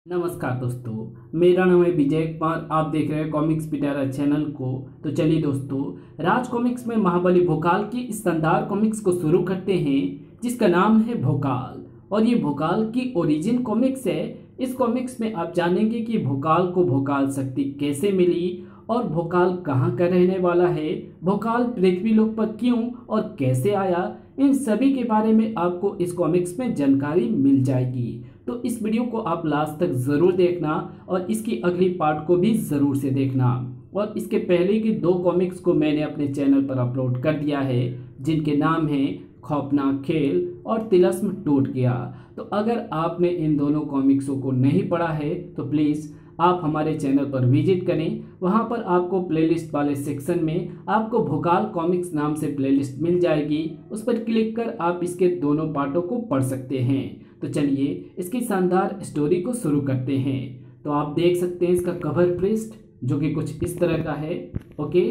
नमस्कार दोस्तों, मेरा नाम है विजय कुमार। आप देख रहे हैं कॉमिक्स पिटारा चैनल को। तो चलिए दोस्तों, राज कॉमिक्स में महाबली भोकाल की इस शानदार कॉमिक्स को शुरू करते हैं, जिसका नाम है भोकाल। और ये भोकाल की ओरिजिन कॉमिक्स है। इस कॉमिक्स में आप जानेंगे कि भोकाल को भोकाल शक्ति कैसे मिली और भोकाल कहाँ का रहने वाला है, भोकाल पृथ्वी लोक पर क्यों और कैसे आया। इन सभी के बारे में आपको इस कॉमिक्स में जानकारी मिल जाएगी। तो इस वीडियो को आप लास्ट तक ज़रूर देखना और इसकी अगली पार्ट को भी ज़रूर से देखना। और इसके पहले की दो कॉमिक्स को मैंने अपने चैनल पर अपलोड कर दिया है, जिनके नाम हैं खौफनाक खेल और तिलस्म टूट गया। तो अगर आपने इन दोनों कॉमिक्सों को नहीं पढ़ा है तो प्लीज़ आप हमारे चैनल पर विजिट करें। वहां पर आपको प्लेलिस्ट वाले सेक्शन में आपको भोकाल कॉमिक्स नाम से प्लेलिस्ट मिल जाएगी। उस पर क्लिक कर आप इसके दोनों पार्टों को पढ़ सकते हैं। तो चलिए इसकी शानदार स्टोरी को शुरू करते हैं। तो आप देख सकते हैं इसका कवर पृष्ठ, जो कि कुछ इस तरह का है। ओके,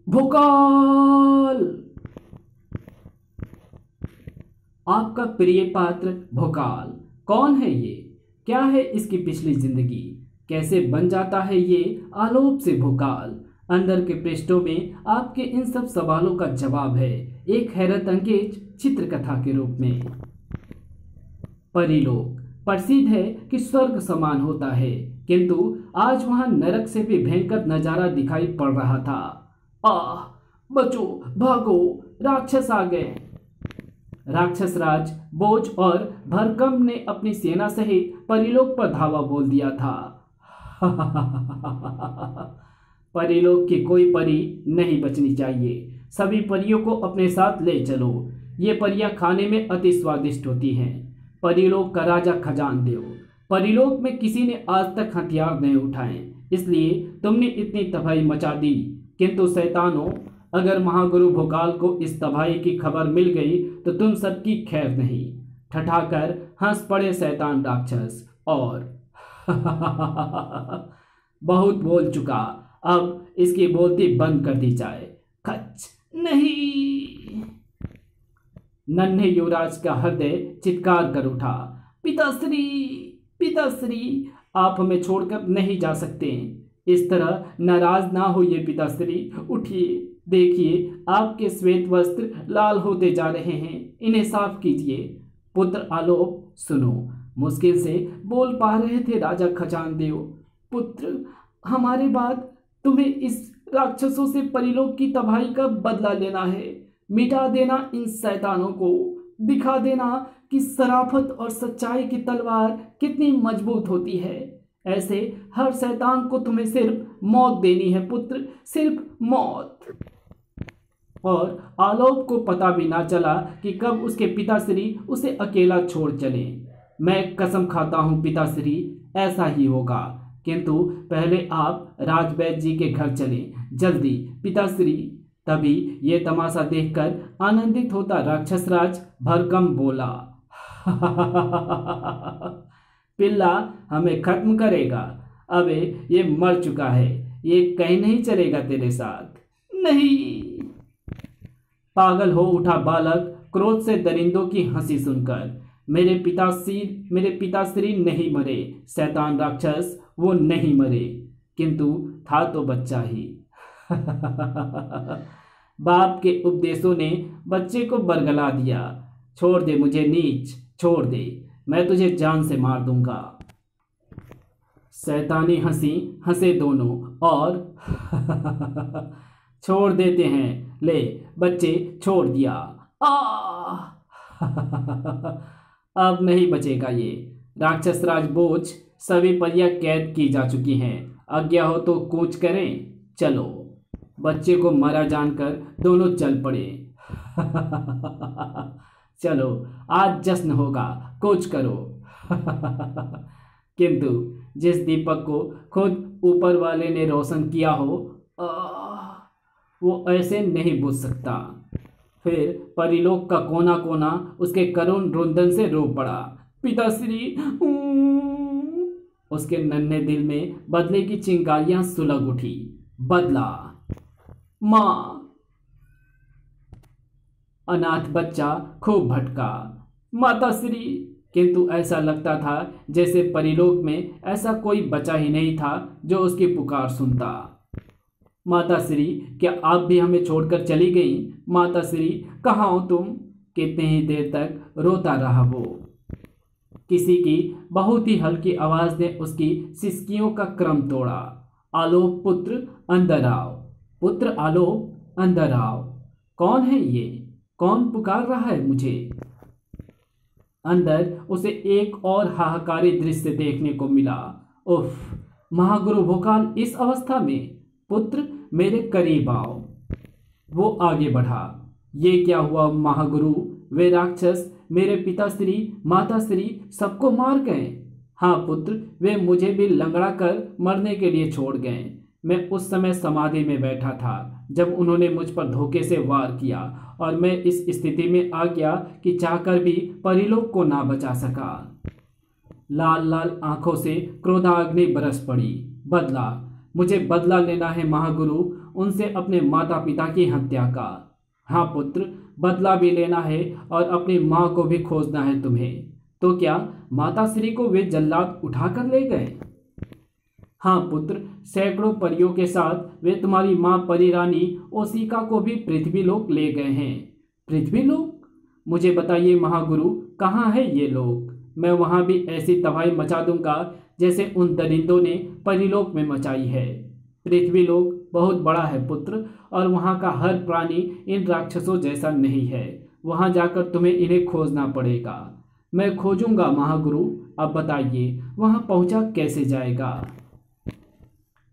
भोकाल, आपका प्रिय पात्र भोकाल। कौन है ये? क्या है इसकी पिछली जिंदगी? कैसे बन जाता है ये आलोप से भोकाल? अंदर के पृष्ठों में आपके इन सब सवालों का जवाब है, एक हैरत अंगेज चित्रकथा के रूप में। परिलोक प्रसिद्ध है कि स्वर्ग समान होता है, किंतु आज वहां नरक से भी भयंकर नजारा दिखाई पड़ रहा था। आह, बचो, भागो, राक्षस आ गए। राक्षस राज बोझ और भरकम ने अपनी सेना सहित परिलोक पर धावा बोल दिया था। परिलोक की कोई परी नहीं बचनी चाहिए। सभी परियों को अपने साथ ले चलो। ये परियां खाने में अति स्वादिष्ट होती हैं। परिलोक का राजा खजान देव। परिलोक में किसी ने आज तक हथियार नहीं उठाए, इसलिए तुमने इतनी तबाही मचा दी। किंतु शैतानों, अगर महागुरु भोकाल को इस तबाही की खबर मिल गई तो तुम सबकी खैर नहीं। ठठाकर हंस पड़े शैतान राक्षस और बहुत बोल चुका, अब इसकी बोलती बंद कर दी जाए। खच नहीं। नन्हे युवराज का हृदय चित्कार कर उठा। पिताश्री, पिताश्री, आप हमें छोड़कर नहीं जा सकते। इस तरह नाराज ना होइए पिताश्री, उठिए, देखिए आपके श्वेत वस्त्र लाल होते जा रहे हैं, इन्हें साफ कीजिए। पुत्र आलोप, सुनो, मुश्किल से बोल पा रहे थे राजा खजान देव। पुत्र, हमारे बाद तुम्हें इस राक्षसों से परिलोक की तबाही का बदला लेना है। मिटा देना इन शैतानों को, दिखा देना कि शराफत और सच्चाई की तलवार कितनी मजबूत होती है। ऐसे हर शैतान को तुम्हें सिर्फ मौत देनी है पुत्र, सिर्फ मौत। और आलोक को पता भी ना चला कि कब उसके पिताश्री उसे अकेला छोड़ चले। मैं कसम खाता हूं पिताश्री, ऐसा ही होगा। किंतु पहले आप राजवैद्य जी के घर चलें, जल्दी पिताश्री। तभी ये तमाशा देखकर आनंदित होता राक्षस राज भरकम बोला, पिल्ला हमें खत्म करेगा। अबे ये मर चुका है, ये कहीं नहीं चलेगा तेरे साथ। नहीं। पागल हो उठा बालक क्रोध से दरिंदों की हंसी सुनकर। मेरे पिताश्री नहीं मरे शैतान राक्षस, वो नहीं मरे, किंतु था तो बच्चा ही। बाप के उपदेशों ने बच्चे को बरगला दिया। छोड़ दे मुझे नीच, छोड़ दे, मैं तुझे जान से मार दूंगा। शैतानी हंसी हंसे दोनों और छोड़ देते हैं, ले बच्चे छोड़ दिया। अब नहीं बचेगा ये। राक्षस राज बोझ सभी परियां कैद की जा चुकी हैं। आज्ञा हो तो कूच करें। चलो। बच्चे को मरा जानकर दोनों चल पड़े। चलो आज जश्न होगा, कूच करो। किंतु जिस दीपक को खुद ऊपर वाले ने रोशन किया हो, वो ऐसे नहीं बुझ सकता। फिर परिलोक का कोना कोना उसके करुण रुंदन से रो पड़ा। पिताश्री, उसके नन्हे दिल में बदले की चिंगारियां सुलग उठी। बदला। मां। अनाथ बच्चा खूब भटका। माताश्री, किंतु ऐसा लगता था जैसे परिलोक में ऐसा कोई बचा ही नहीं था जो उसकी पुकार सुनता। माता श्री, क्या आप भी हमें छोड़कर चली गई? माता श्री, कहाँ हो तुम? कितनी ही देर तक रोता रहा वो। किसी की बहुत ही हल्की आवाज ने उसकी सिसकियों का क्रम तोड़ा। आलोक पुत्र, अंदर आओ। पुत्र आलोक, अंदर आओ। कौन है ये? कौन पुकार रहा है मुझे? अंदर उसे एक और हाहाकारी दृश्य देखने को मिला। उफ, महागुरु भोकाल इस अवस्था में! पुत्र, मेरे करीब आओ। वो आगे बढ़ा। ये क्या हुआ महागुरु? वे राक्षस मेरे पिताश्री, माताश्री सबको मार गए। हाँ पुत्र, वे मुझे भी लंगड़ा कर मरने के लिए छोड़ गए। मैं उस समय समाधि में बैठा था जब उन्होंने मुझ पर धोखे से वार किया और मैं इस स्थिति में आ गया कि चाहकर भी परिलोक को ना बचा सका। लाल लाल आंखों से क्रोधाग्नि बरस पड़ी। बदला, मुझे बदला लेना है महागुरु, उनसे अपने माता पिता की हत्या का। हाँ पुत्र, बदला भी लेना है और अपनी माँ को भी खोजना है तुम्हें। तो क्या माताश्री को वे जल्लाद उठाकर ले गए? हाँ पुत्र, सैकड़ों परियों के साथ वे तुम्हारी माँ परिरानी ओसिका को भी पृथ्वीलोक ले गए हैं। पृथ्वीलोक? मुझे बताइए महागुरु, कहाँ है ये लोग? मैं वहाँ भी ऐसी तबाही मचा दूंगा जैसे उन दरिंदों ने परिलोक में मचाई है। पृथ्वीलोक बहुत बड़ा है पुत्र, और वहाँ का हर प्राणी इन राक्षसों जैसा नहीं है। वहाँ जाकर तुम्हें इन्हें खोजना पड़ेगा। मैं खोजूंगा महागुरु, अब बताइए वहाँ पहुँचा कैसे जाएगा?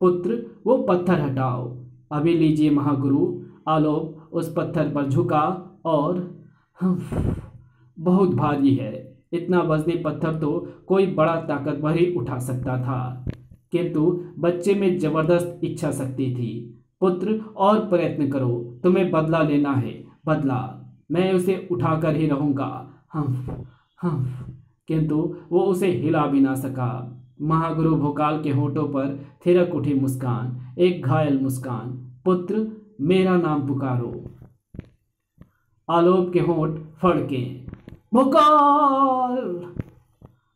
पुत्र, वो पत्थर हटाओ। अभी लीजिए महागुरु। आलोक उस पत्थर पर झुका और बहुत भारी है। इतना वजनी पत्थर तो कोई बड़ा ताकतवर ही उठा सकता था, किंतु बच्चे में जबरदस्त इच्छा शक्ति थी। पुत्र, और प्रयत्न करो, तुम्हें बदला लेना है। बदला, मैं उसे उठाकर ही रहूंगा। हम किंतु वो उसे हिला भी ना सका। महागुरु भोकाल के होठों पर थिरक उठी मुस्कान, एक घायल मुस्कान। पुत्र, मेरा नाम पुकारो। आलोक के होंठ फड़के। भोकाल!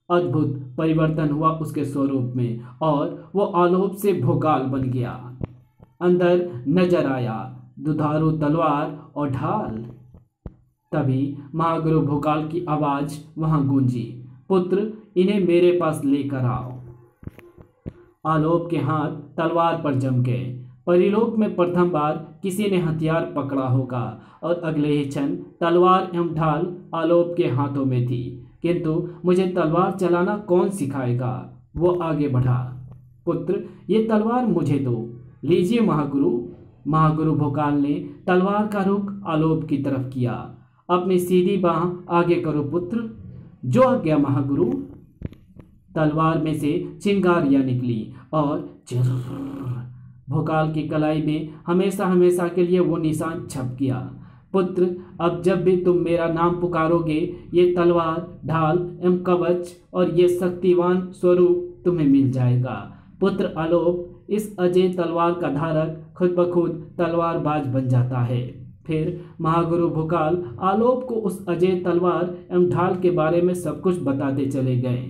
अद्भुत परिवर्तन हुआ उसके स्वरूप में और वो आलोक से भोकाल बन गया। अंदर नजर आया दुधारू तलवार और ढाल। तभी महागुरु भोकाल की आवाज वहां गूंजी। पुत्र, इन्हें मेरे पास लेकर आओ। आलोक के हाथ तलवार पर जम गए। परिलोक में प्रथम बार किसी ने हथियार पकड़ा होगा और अगले ही क्षण तलवार एवं ढाल आलोक के हाथों में थी। किंतु मुझे तलवार चलाना कौन सिखाएगा? वो आगे बढ़ा। पुत्र, ये तलवार मुझे दो। लीजिए महागुरु। महागुरु भोकाल ने तलवार का रुख आलोक की तरफ किया। अपनी सीधी बाह आगे करो पुत्र। जो आज्ञा महागुरु। तलवार में से चिंगारियां निकली और भोकाल की कलाई में हमेशा हमेशा के लिए वो निशान छप गया। पुत्र, अब जब भी तुम मेरा नाम पुकारोगे, ये तलवार, ढाल एवं कवच और ये शक्तिवान स्वरूप तुम्हें मिल जाएगा। पुत्र आलोक इस अजय तलवार का धारक खुद ब खुद तलवारबाज बन जाता है। फिर महागुरु भोकाल आलोक को उस अजय तलवार एवं ढाल के बारे में सब कुछ बताते चले गए।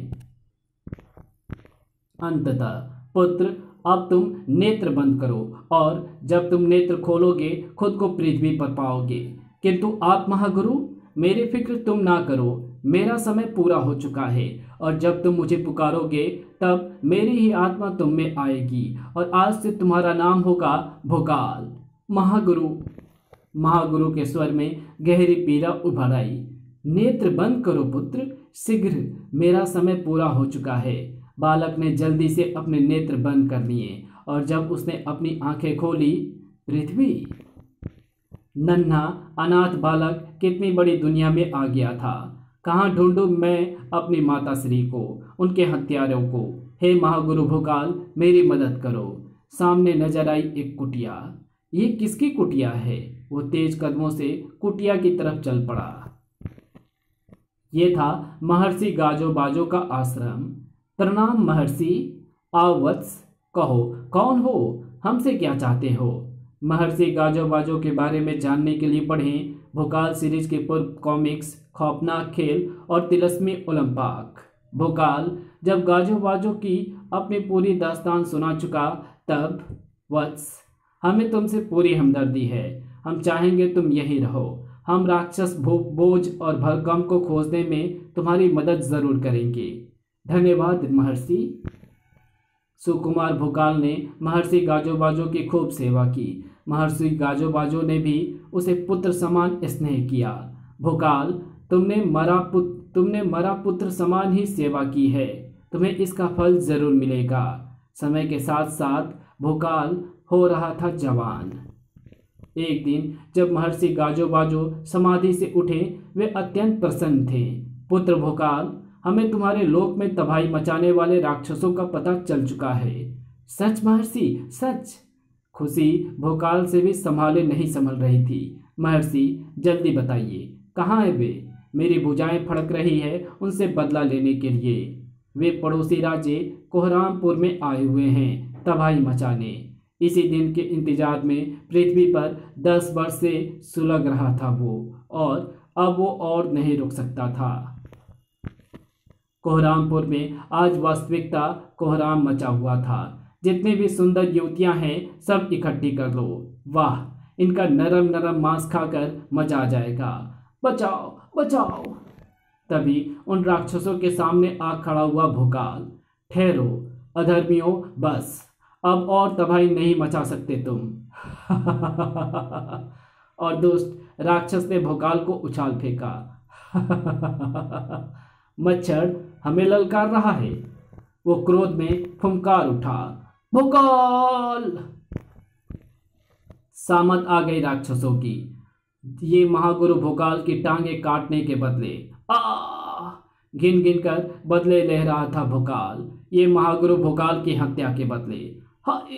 अंततः, पुत्र, अब तुम नेत्र बंद करो और जब तुम नेत्र खोलोगे खुद को पृथ्वी पर पाओगे। किंतु आप महागुरु, मेरी फिक्र तुम ना करो, मेरा समय पूरा हो चुका है और जब तुम मुझे पुकारोगे तब मेरी ही आत्मा तुम में आएगी और आज से तुम्हारा नाम होगा भोकाल। महागुरु। महागुरु के स्वर में गहरी पीड़ा उभर आई। नेत्र बंद करो पुत्र, शीघ्र, मेरा समय पूरा हो चुका है। बालक ने जल्दी से अपने नेत्र बंद कर लिए और जब उसने अपनी आंखें खोली, पृथ्वी। नन्हा अनाथ बालक कितनी बड़ी दुनिया में आ गया था। कहाँ ढूंढूं मैं अपनी माताश्री को, उनके हत्यारों को? हे महागुरु भोकाल, मेरी मदद करो। सामने नजर आई एक कुटिया। ये किसकी कुटिया है? वो तेज कदमों से कुटिया की तरफ चल पड़ा। ये था महर्षि गाजो बाजो का आश्रम। प्रणाम महर्षि। आओ वत्स, कहो कौन हो, हमसे क्या चाहते हो? महर्षि गाजो बाजो के बारे में जानने के लिए पढ़ें भोकाल सीरीज के पूर्व कॉमिक्स खौफनाक खेल और तिलस्मी ओलंपाक। भोकाल जब गाजो बाजो की अपनी पूरी दास्तान सुना चुका तब, वत्स हमें तुमसे पूरी हमदर्दी है, हम चाहेंगे तुम यहीं रहो, हम राक्षस बोझ और भरकम को खोजने में तुम्हारी मदद जरूर करेंगे। धन्यवाद महर्षि। सुकुमार भोकाल ने महर्षि गाजोबाजो की खूब सेवा की। महर्षि गाजोबाजो ने भी उसे पुत्र समान स्नेह किया। भोकाल, तुमने मरा पुत्र समान ही सेवा की है, तुम्हें इसका फल जरूर मिलेगा। समय के साथ साथ भोकाल हो रहा था जवान। एक दिन जब महर्षि गाजोबाजो समाधि से उठे, वे अत्यंत प्रसन्न थे। पुत्र भोकाल, हमें तुम्हारे लोक में तबाही मचाने वाले राक्षसों का पता चल चुका है। सच महर्षि, सच? खुशी भोकाल से भी नहीं संभल रही थी। महर्षि, जल्दी बताइए, कहाँ है वे? मेरी भुजाएं फड़क रही है उनसे बदला लेने के लिए। वे पड़ोसी राज्य कोहरामपुर में आए हुए हैं तबाही मचाने। इसी दिन के इंतजार में पृथ्वी पर 10 वर्ष से सुलग रहा था वो, और अब वो और नहीं रुक सकता था। कोहरामपुर में आज वास्तविकता कोहराम मचा हुआ था। जितनी भी सुंदर युवतियां हैं सब इकट्ठी कर लो। वाह, इनका नरम नरम मांस खाकर मजा आ जाएगा। बचाओ बचाओ। तभी उन राक्षसों के सामने आ खड़ा हुआ भोकाल। ठहरो अधर्मियों, बस अब और तबाही नहीं मचा सकते तुम। और दुष्ट राक्षस ने भोकाल को उछाल फेंका। मच्छर हमें ललकार रहा है। वो क्रोध में फुंकार उठा। भोकाल! सामत आ गई राक्षसों की। ये महागुरु भोकाल की टांगे काटने के बदले घिन घिन कर बदले ले रहा था भोकाल। ये महागुरु भोकाल की हत्या के बदले। हाय!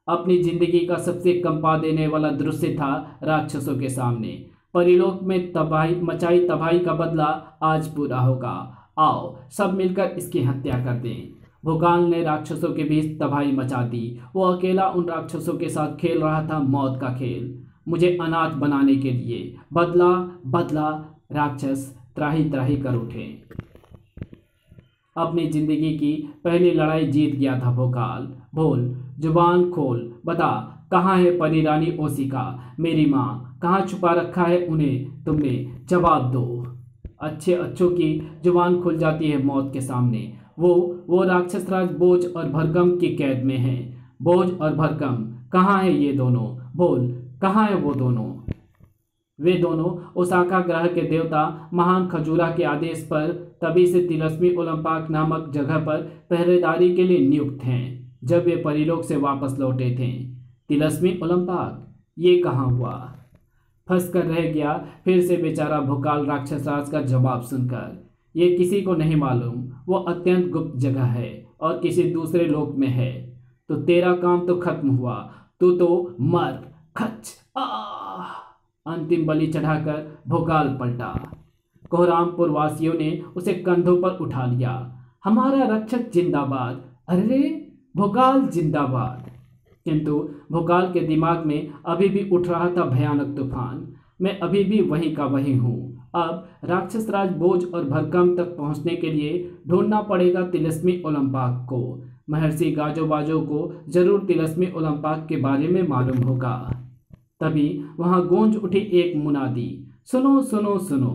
अपनी जिंदगी का सबसे कंपा देने वाला दृश्य था राक्षसों के सामने। परिलोक में तबाही का बदला आज पूरा होगा। आओ सब मिलकर इसकी हत्या कर दें। भोकाल ने राक्षसों के बीच तबाही मचा दी। वो अकेला उन राक्षसों के साथ खेल रहा था मौत का खेल। मुझे अनाथ बनाने के लिए बदला बदला। राक्षस त्राही त्राही कर उठे। अपनी जिंदगी की पहली लड़ाई जीत गया था भोकाल। बोल, जुबान खोल, बता, कहाँ है परी रानी ओसिका? मेरी माँ, कहाँ छुपा रखा है उन्हें तुमने? जवाब दो। अच्छों की जुबान खुल जाती है मौत के सामने। वो राक्षस राज बोझ और भरकम की कैद में हैं। बोझ और भरकम, कहाँ है ये दोनों? बोल, कहाँ है वो दोनों? वे दोनों ओसाका ग्रह के देवता महान खजूरा के आदेश पर तभी से तिलस्मी ओलंपाक नामक जगह पर पहरेदारी के लिए नियुक्त हैं जब वे परिलोक से वापस लौटे थे। तिलस्मी ओलंपाक, ये कहाँ हुआ? फंस कर रह गया फिर से बेचारा भोकाल राक्षस राज का जवाब सुनकर। ये किसी को नहीं मालूम, वो अत्यंत गुप्त जगह है और किसी दूसरे लोक में है। तो तेरा काम तो खत्म हुआ, तू तो मर। खच! अंतिम बलि चढ़ाकर भोकाल पलटा। कोहरामपुर वासियों ने उसे कंधों पर उठा लिया। हमारा रक्षक जिंदाबाद! अरे भोकाल जिंदाबाद! किंतु भोकाल के दिमाग में अभी भी उठ रहा था भयानक तूफान। मैं अभी भी वहीं का वहीं हूँ। अब राक्षस राज बोझ और भरकम तक पहुँचने के लिए ढूंढना पड़ेगा तिलस्मी ओलंपाक को। महर्षि गाजोबाजो को जरूर तिलस्मी ओलंपाक के बारे में मालूम होगा। तभी वहां गूंज उठी एक मुनादी। सुनो सुनो सुनो,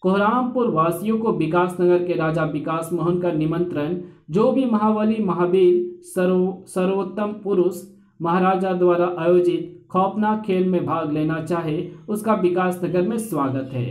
कोहरामपुर वासियों को विकासनगर के राजा विकास मोहन का निमंत्रण। जो भी महाबली महावीर सर्वोत्तम पुरुष महाराजा द्वारा आयोजित खौफनाक खेल में भाग लेना चाहे उसका विकासनगर में स्वागत है।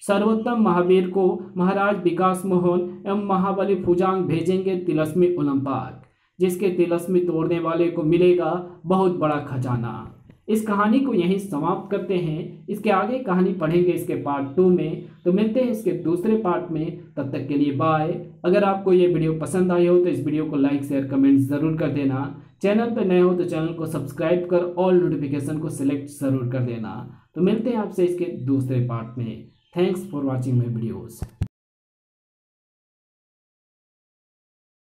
सर्वोत्तम महावीर को महाराज विकास मोहन एवं महाबली फुजांग भेजेंगे तिलस्मी ओलंपाक, जिसके तिलस्मी तोड़ने वाले को मिलेगा बहुत बड़ा खजाना। इस कहानी को यहीं समाप्त करते हैं। इसके आगे कहानी पढ़ेंगे इसके पार्ट 2 में। तो मिलते हैं इसके दूसरे पार्ट में। तब तक के लिए बाय। अगर आपको ये वीडियो पसंद आई हो तो इस वीडियो को लाइक शेयर कमेंट ज़रूर कर देना। चैनल पर नए हो तो चैनल को सब्सक्राइब कर ऑल नोटिफिकेशन को सिलेक्ट ज़रूर कर देना। तो मिलते हैं आपसे इसके दूसरे पार्ट में। Thanks for watching my videos.